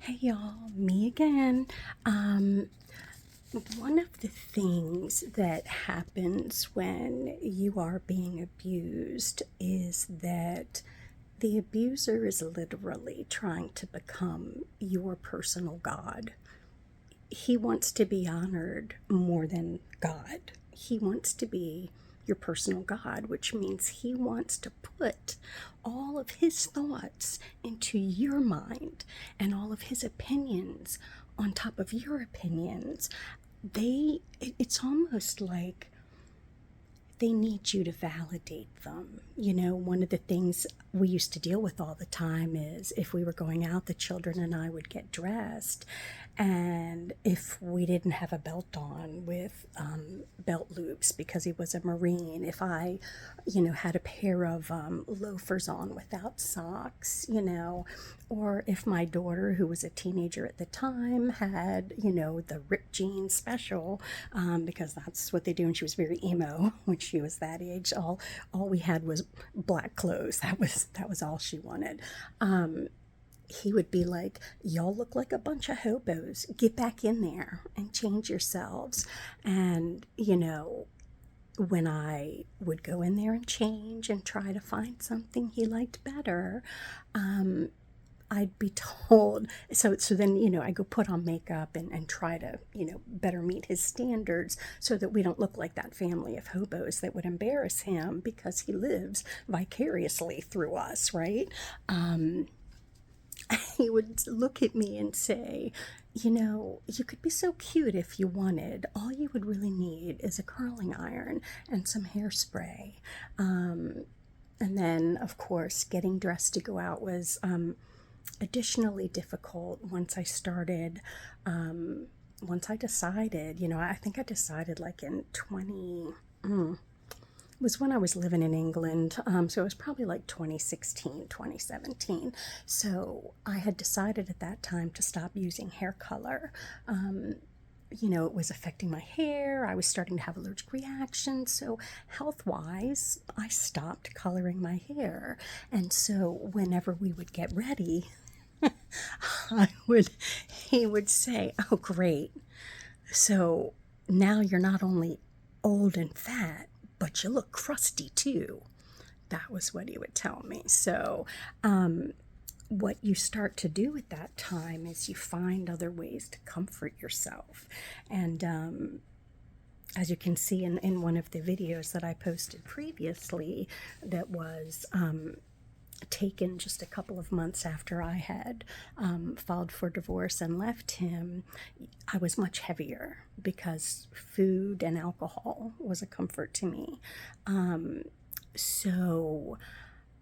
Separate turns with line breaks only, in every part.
Hey y'all, me again. One of the things that happens when you are being abused is that the abuser is literally trying to become your personal God. He wants to be honored more than God. He wants to be your personal God, which means he wants to put all of his thoughts into your mind and all of his opinions on top of your opinions. It's almost like they need you to validate them. You know, one of the things we used to deal with all the time is if we were going out, the children and I would get dressed. And if we didn't have a belt on with belt loops because he was a Marine, if I, had a pair of loafers on without socks, or if my daughter, who was a teenager at the time, had, the ripped jeans special, because that's what they do, and she was very emo when she was that age. All we had was black clothes. That was all she wanted. He would be like, y'all look like a bunch of hobos. Get back in there and change yourselves. And, when I would go in there and change and try to find something he liked better, I'd be told. So then, I go put on makeup and try to, better meet his standards so that we don't look like that family of hobos that would embarrass him because he lives vicariously through us, right? He would look at me and say, you could be so cute if you wanted. All you would really need is a curling iron and some hairspray. And then, of course, getting dressed to go out was additionally difficult once I started. Once I decided, I think I decided like in 20. Was when I was living in England. So it was probably like 2016, 2017. So I had decided at that time to stop using hair color. It was affecting my hair. I was starting to have allergic reactions. So, health wise, I stopped coloring my hair. And so, whenever we would get ready, I would, he would say, "Oh, great. So now you're not only old and fat, but you look crusty too." That was what he would tell me. So, what you start to do at that time is you find other ways to comfort yourself. And as you can see in one of the videos that I posted previously, that was taken just a couple of months after I had filed for divorce and left him, I was much heavier because food and alcohol was a comfort to me. So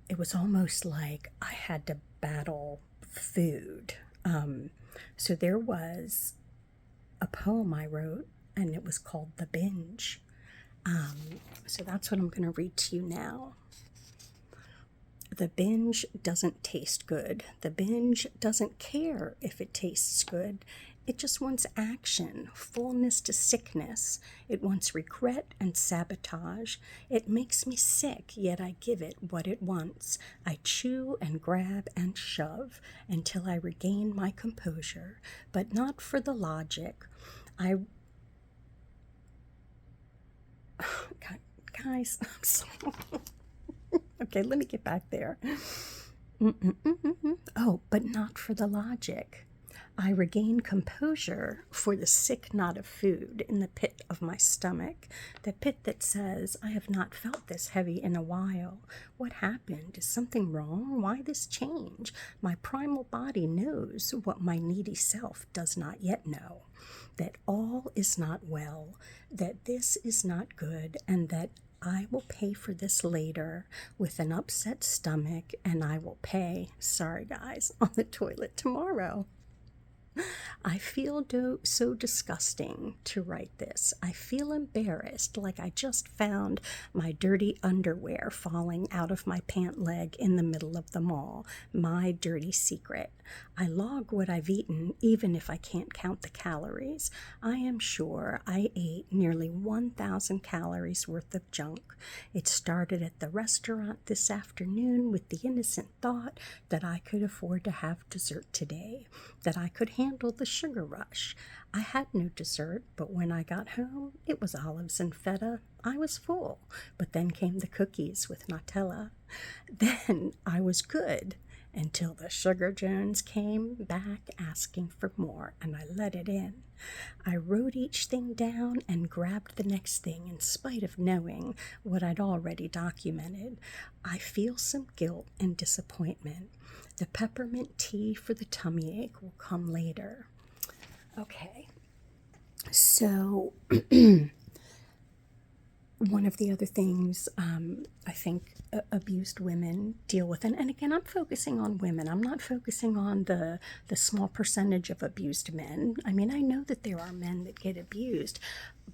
it was almost like I had to battle food. So there was a poem I wrote, and it was called The Binge. So that's what I'm going to read to you now. The binge doesn't taste good. The binge doesn't care if it tastes good. It just wants action, fullness to sickness. It wants regret and sabotage. It makes me sick, yet I give it what it wants. I chew and grab and shove until I regain my composure, but not for the logic. I Guys, I'm sorry. Okay, let me get back there. Oh, but not for the logic. I regain composure for the sick knot of food in the pit of my stomach, the pit that says, I have not felt this heavy in a while. What happened? Is something wrong? Why this change? My primal body knows what my needy self does not yet know, that all is not well, that this is not good, and that I will pay for this later with an upset stomach, and I will pay, sorry guys, on the toilet tomorrow. I feel so disgusting to write this. I feel embarrassed, like I just found my dirty underwear falling out of my pant leg in the middle of the mall. My dirty secret. I log what I've eaten, even if I can't count the calories. I am sure I ate nearly 1,000 calories worth of junk. It started at the restaurant this afternoon with the innocent thought that I could afford to have dessert today, that I could handle the sugar rush. I had no dessert, but when I got home, it was olives and feta. I was full, but then came the cookies with Nutella. Then I was good until the Sugar Jones came back asking for more, and I let it in. I wrote each thing down and grabbed the next thing in spite of knowing what I'd already documented. I feel some guilt and disappointment. The peppermint tea for the tummy ache will come later. Okay, so one of the other things I think abused women deal with, and again, I'm focusing on women. I'm not focusing on the small percentage of abused men. I mean, I know that there are men that get abused,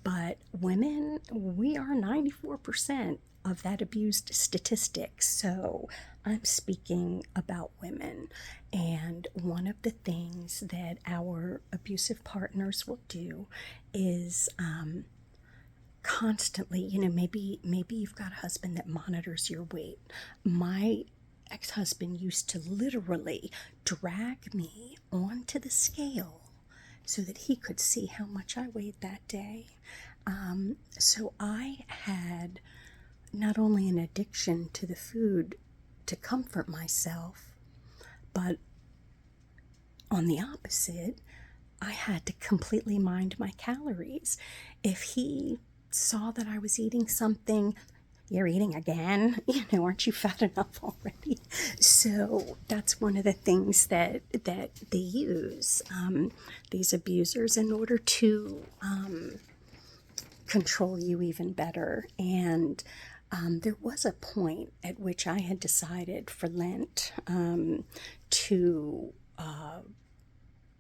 but women, we are 94% of that abused statistic. So I'm speaking about women. And one of the things that our abusive partners will do is constantly, maybe you've got a husband that monitors your weight. My ex-husband used to literally drag me onto the scale so that he could see how much I weighed that day. So I had not only an addiction to the food to comfort myself, but on the opposite, I had to completely mind my calories. If he saw that I was eating something, you're eating again, aren't you fat enough already? So that's one of the things that they use, these abusers, in order to control you even better. And there was a point at which I had decided for Lent to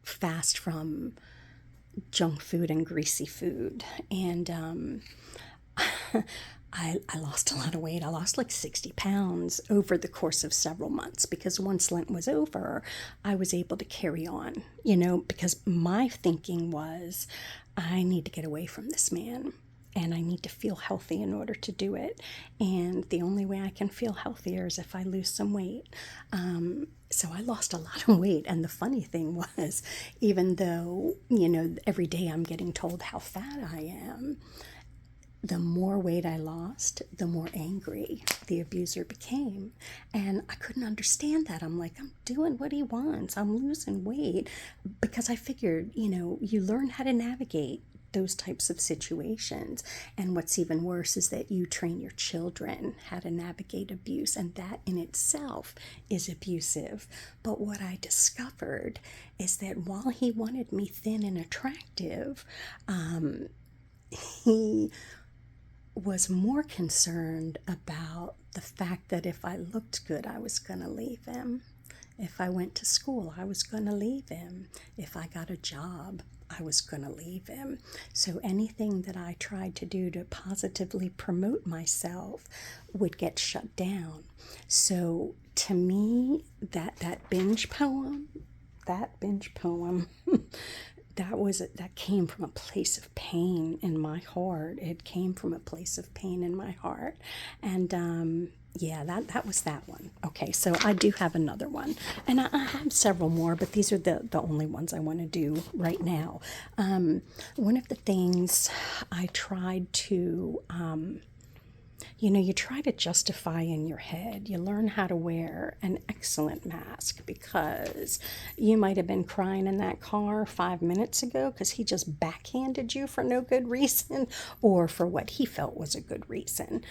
fast from junk food and greasy food. And I lost a lot of weight. I lost like 60 pounds over the course of several months, because once Lent was over, I was able to carry on, because my thinking was, I need to get away from this man. And I need to feel healthy in order to do it. And the only way I can feel healthier is if I lose some weight. So I lost a lot of weight. And the funny thing was, even though, every day I'm getting told how fat I am, the more weight I lost, the more angry the abuser became. And I couldn't understand that. I'm like, I'm doing what he wants. I'm losing weight. Because I figured, you learn how to navigate those types of situations. And what's even worse is that you train your children how to navigate abuse, and that in itself is abusive. But what I discovered is that while he wanted me thin and attractive, he was more concerned about the fact that if I looked good, I was going to leave him. If I went to school, I was going to leave him. If I got a job, I was going to leave him. So anything that I tried to do to positively promote myself would get shut down. So to me, that binge poem, that came from a place of pain in my heart. It came from a place of pain in my heart. And yeah, that was that one. Okay, so I do have another one. And I have several more, but these are the only ones I want to do right now. One of the things I tried to you try to justify in your head. You learn how to wear an excellent mask, because you might have been crying in that car 5 minutes ago because he just backhanded you for no good reason, or for what he felt was a good reason,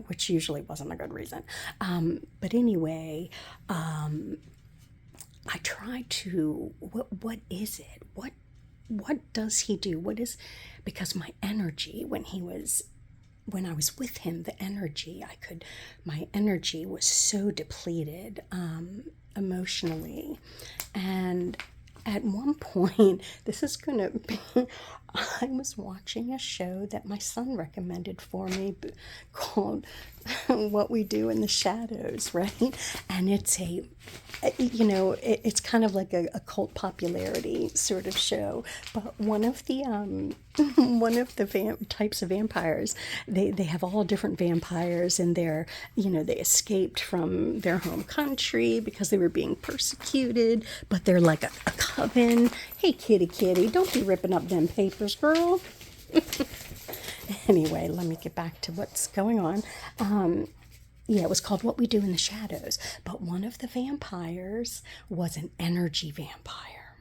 which usually wasn't a good reason. But anyway, I tried to, what is it? What does he do? Because my energy when I was with him, my energy was so depleted emotionally. And at one point, this is going to be, I was watching a show that my son recommended for me called What We Do in the Shadows, right? And it's it's kind of like a cult popularity sort of show. But one of the types of vampires, they have all different vampires, and they escaped from their home country because they were being persecuted, but they're like a coven. Hey, kitty, kitty, don't be ripping up them papers, girl. Anyway, let me get back to what's going on. Yeah, it was called What We Do in the Shadows. But one of the vampires was an energy vampire.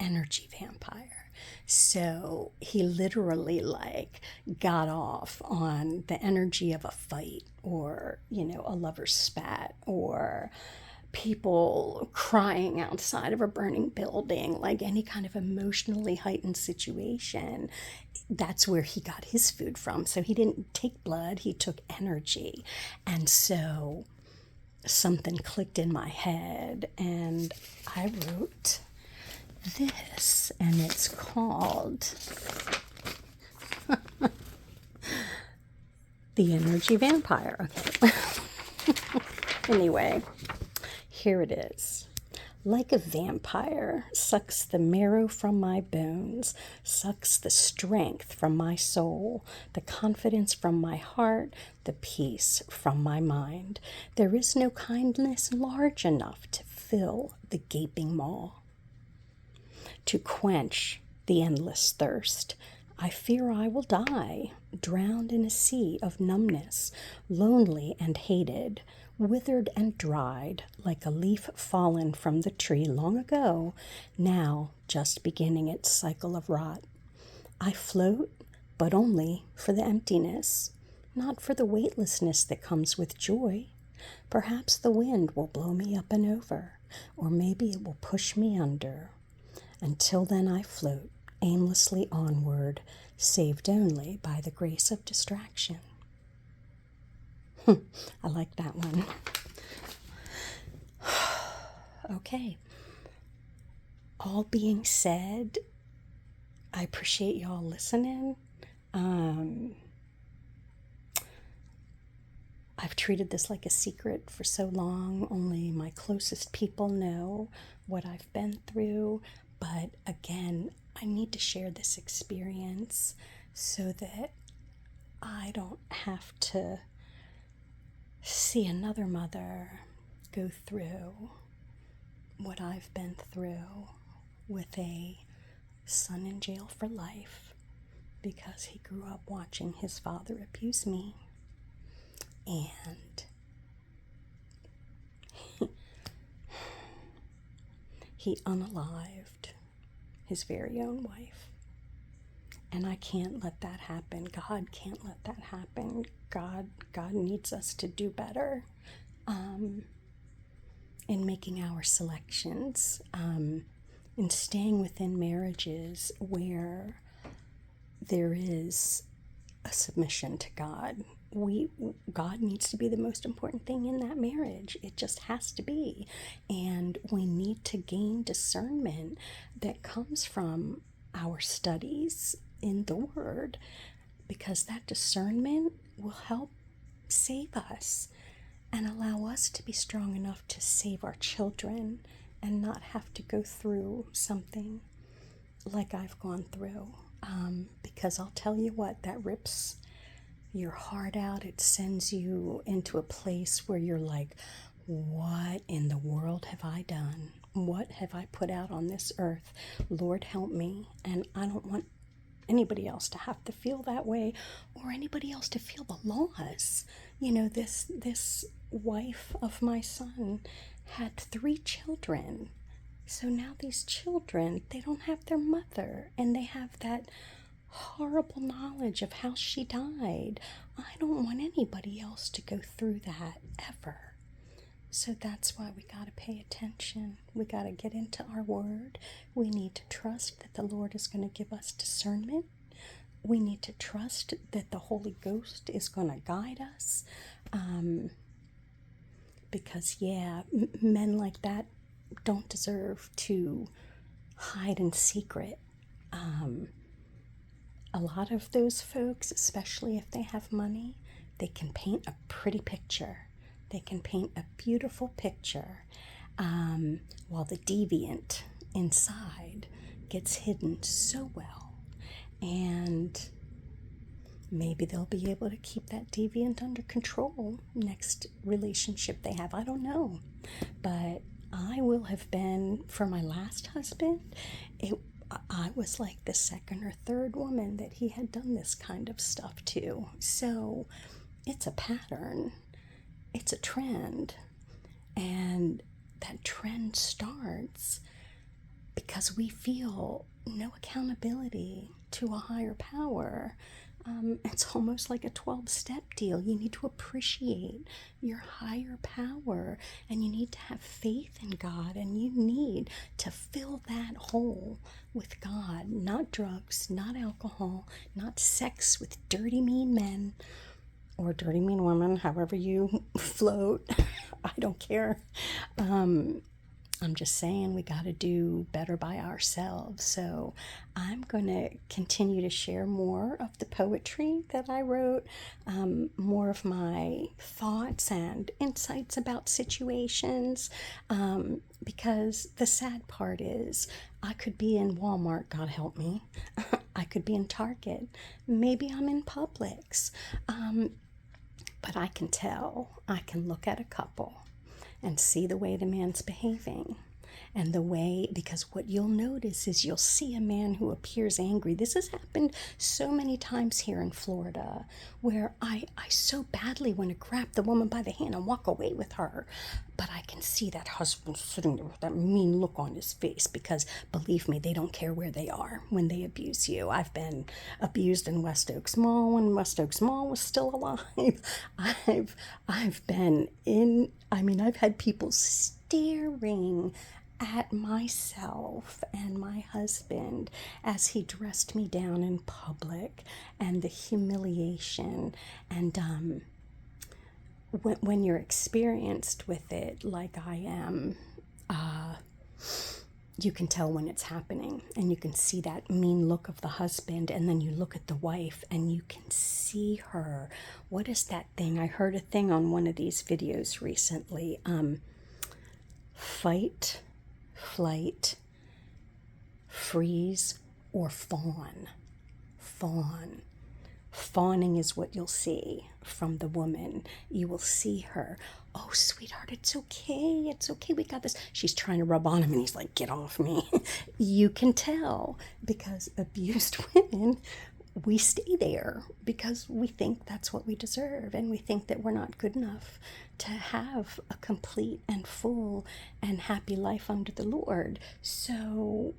Energy vampire. So he literally like got off on the energy of a fight, or, a lover's spat, or people crying outside of a burning building, like any kind of emotionally heightened situation. That's where he got his food from. So he didn't take blood, he took energy. And so something clicked in my head, and I wrote this, and it's called The Energy Vampire. Okay. Anyway, here it is. Like a vampire, sucks the marrow from my bones, sucks the strength from my soul, the confidence from my heart, the peace from my mind. There is no kindness large enough to fill the gaping maw, to quench the endless thirst. I fear I will die, drowned in a sea of numbness, lonely and hated, withered and dried, like a leaf fallen from the tree long ago, now just beginning its cycle of rot. I float, but only for the emptiness, not for the weightlessness that comes with joy. Perhaps the wind will blow me up and over, or maybe it will push me under. Until then I float aimlessly onward, saved only by the grace of distraction. I like that one. Okay. All being said, I appreciate y'all listening. I've treated this like a secret for so long. Only my closest people know what I've been through. But again, I need to share this experience so that I don't have to see another mother go through what I've been through with a son in jail for life because he grew up watching his father abuse me. And he unalived his very own wife. And I can't let that happen. God can't let that happen. God needs us to do better in making our selections, in staying within marriages where there is a submission to God. God needs to be the most important thing in that marriage. It just has to be. And we need to gain discernment that comes from our studies in the Word, because that discernment will help save us and allow us to be strong enough to save our children and not have to go through something like I've gone through. Because I'll tell you what, that rips your heart out. It sends you into a place where you're like, what in the world have I done? What have I put out on this earth? Lord, help me. And I don't want anybody else to have to feel that way, or anybody else to feel the loss. This wife of my son had 3 children. So now these children, they don't have their mother, and they have that horrible knowledge of how she died. I don't want anybody else to go through that ever. So that's why we got to pay attention. We got to get into our Word. We need to trust that the Lord is going to give us discernment. We need to trust that the Holy Ghost is going to guide us. Because, men like that don't deserve to hide in secret. A lot of those folks, especially if they have money, they can paint a pretty picture. They can paint a beautiful picture, while the deviant inside gets hidden so well. And maybe they'll be able to keep that deviant under control next relationship they have. I don't know. But I will have been, for my last husband, I was like the second or third woman that he had done this kind of stuff to. So it's a pattern, it's a trend. And that trend starts because we feel no accountability to a higher power. It's almost like a 12-step deal. You need to appreciate your higher power, and you need to have faith in God, and you need to fill that hole with God, not drugs, not alcohol, not sex with dirty, mean men or dirty, mean women, however you float. I don't care. I'm just saying we got to do better by ourselves. So I'm going to continue to share more of the poetry that I wrote, more of my thoughts and insights about situations, because the sad part is I could be in Walmart, God help me. I could be in Target. Maybe I'm in Publix. But I can tell, I can look at a couple and see the way the man's behaving. And the way, because what you'll notice is you'll see a man who appears angry. This has happened so many times here in Florida, where I so badly want to grab the woman by the hand and walk away with her. But I can see that husband sitting there with that mean look on his face, because believe me, they don't care where they are when they abuse you. I've been abused in West Oaks Mall when West Oaks Mall was still alive. I've been in, I've had people staring at myself and my husband as he dressed me down in public, and the humiliation. And when you're experienced with it like I am, you can tell when it's happening, and you can see that mean look of the husband, and then you look at the wife and you can see her. What is that thing? I heard a thing on one of these videos recently. Fight, flight, freeze, or fawn. Fawn. Fawning is what you'll see from the woman. You will see her, oh, sweetheart, it's okay, we got this. She's trying to rub on him, and he's like, get off me. You can tell, because abused women, we stay there because we think that's what we deserve, and we think that we're not good enough to have a complete and full and happy life under the Lord. So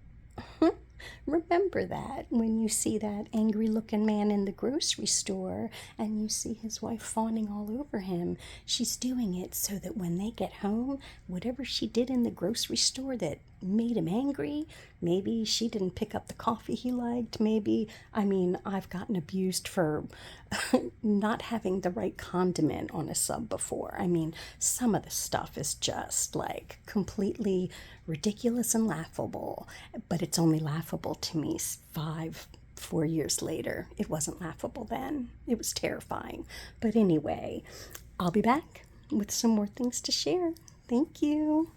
remember that when you see that angry looking man in the grocery store and you see his wife fawning all over him, she's doing it so that when they get home, whatever she did in the grocery store that made him angry, maybe she didn't pick up the coffee he liked, maybe, I've gotten abused for not having the right condiment on a sub before. Some of the stuff is just like completely ridiculous and laughable, but it's only laughable to me 4 years later. It wasn't laughable then. It was terrifying. But anyway, I'll be back with some more things to share. Thank you.